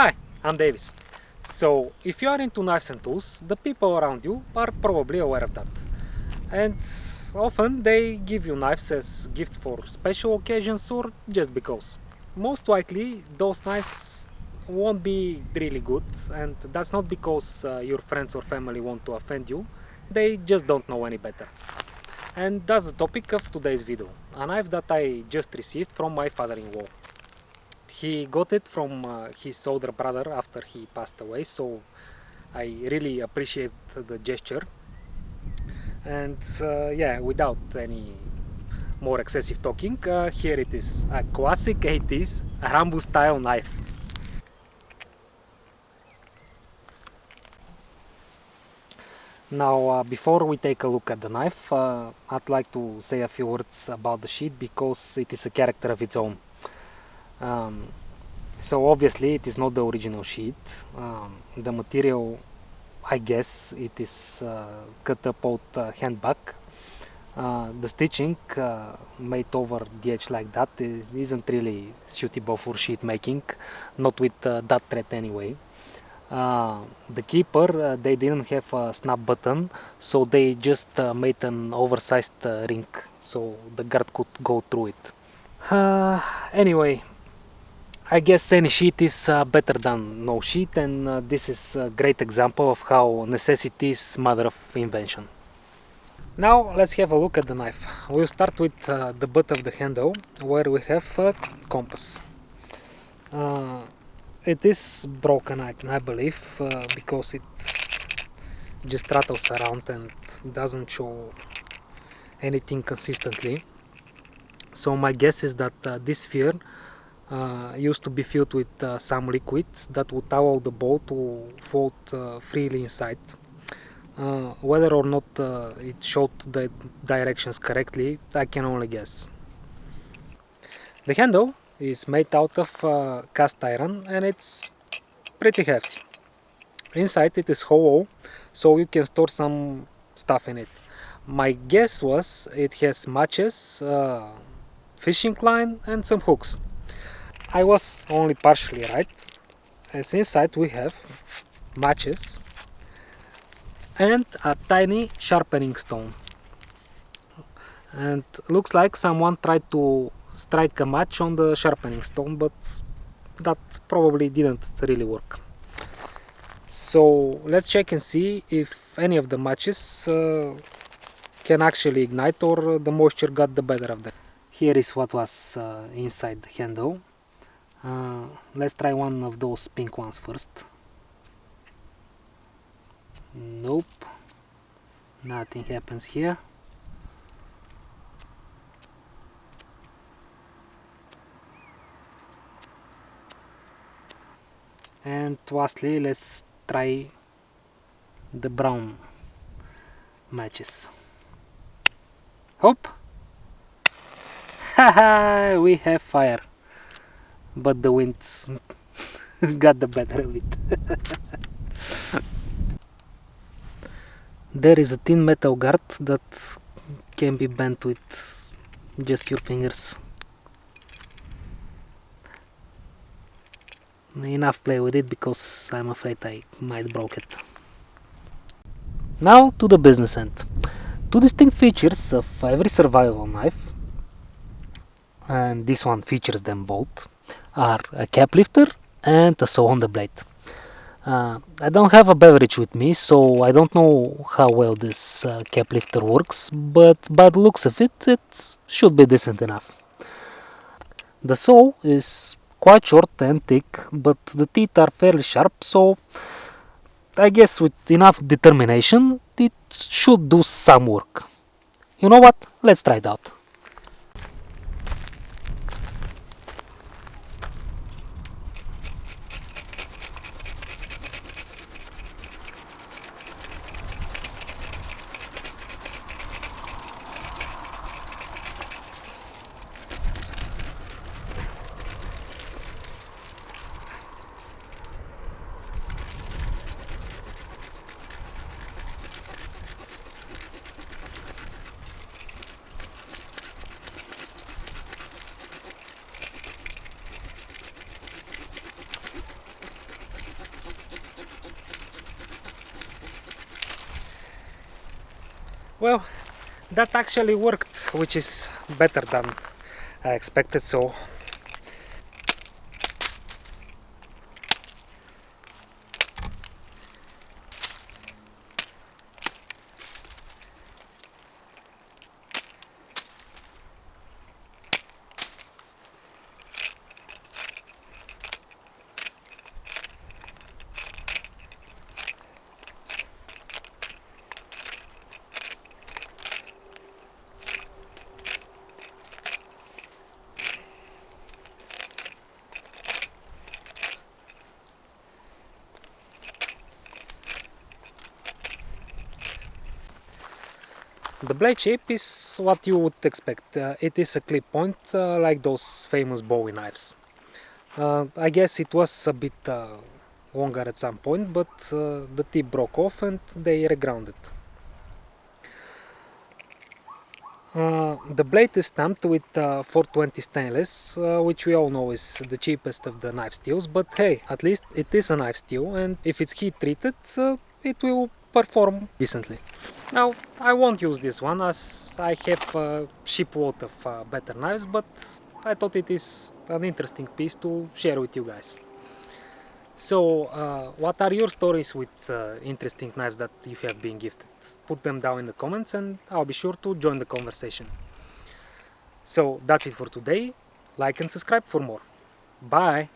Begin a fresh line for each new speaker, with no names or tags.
Hi, I'm Davis. So, if you are into knives and tools, the people around you are probably aware of that. And often they give you knives as gifts for special occasions or just because. Most likely, those knives won't be really good, and that's not because your friends or family want to offend you, they just don't know any better. And that's the topic of today's video, a knife that I just received from my father-in-law. He got it from his older brother after he passed away, so I really appreciate the gesture. And yeah, without any more excessive talking, here it is, a classic 80s Rambo style knife. Now, before we take a look at the knife, I'd like to say a few words about the sheath because it is a character of its own. Um, so obviously it is not the original sheath. The material, I guess, it is catapult handbag. The stitching made over the edge like that isn't really suitable for sheet making, not with that thread anyway. The keeper, they didn't have a snap button, so they just made an oversized ring so the guard could go through it. Anyway, I guess any sheet is better than no sheet, and this is a great example of how necessity is mother of invention. Now let's have a look at the knife. We'll start with the butt of the handle, where we have a compass. It is broken, I believe, because it just rattles around and doesn't show anything consistently. So my guess is that this sphere used to be filled with some liquid that would allow the ball to float freely inside. Whether or not it showed the directions correctly, I can only guess. The handle is made out of cast iron and it's pretty hefty. Inside it is hollow, so you can store some stuff in it. My guess was it has matches, fishing line and some hooks. I was only partially right, as inside we have matches and a tiny sharpening stone. And looks like someone tried to strike a match on the sharpening stone, but that probably didn't really work. So let's check and see if any of the matches can actually ignite or the moisture got the better of them. Here is what was inside the handle. Let's try one of those pink ones first. Nope, nothing happens here. And lastly, let's try the brown matches. Hop! Haha, we have fire, but the wind got the better of it. There is a thin metal guard that can be bent with just your fingers. Enough play with it because I'm afraid I might broke it. Now to the business end. Two distinct features of every survival knife, and this one features them both, are a cap lifter and a saw on the blade. I don't have a beverage with me, so I don't know how well this cap lifter works, but by the looks of it, it should be decent enough. The saw is quite short and thick, but the teeth are fairly sharp, so I guess with enough determination, it should do some work. You know what? Let's try it out. Well, that actually worked, which is better than I expected. So the blade shape is what you would expect. It is a clip point, like those famous Bowie knives. I guess it was a bit longer at some point, but the tip broke off and they regrounded. The blade is stamped with 420 stainless, which we all know is the cheapest of the knife steels, but hey, at least it is a knife steel, and if it's heat treated, it will perform decently. Now, I won't use this one as I have a shipload of better knives, but I thought it is an interesting piece to share with you guys. So, what are your stories with interesting knives that you have been gifted? Put them down in the comments and I'll be sure to join the conversation. So, that's it for today. Like and subscribe for more. Bye!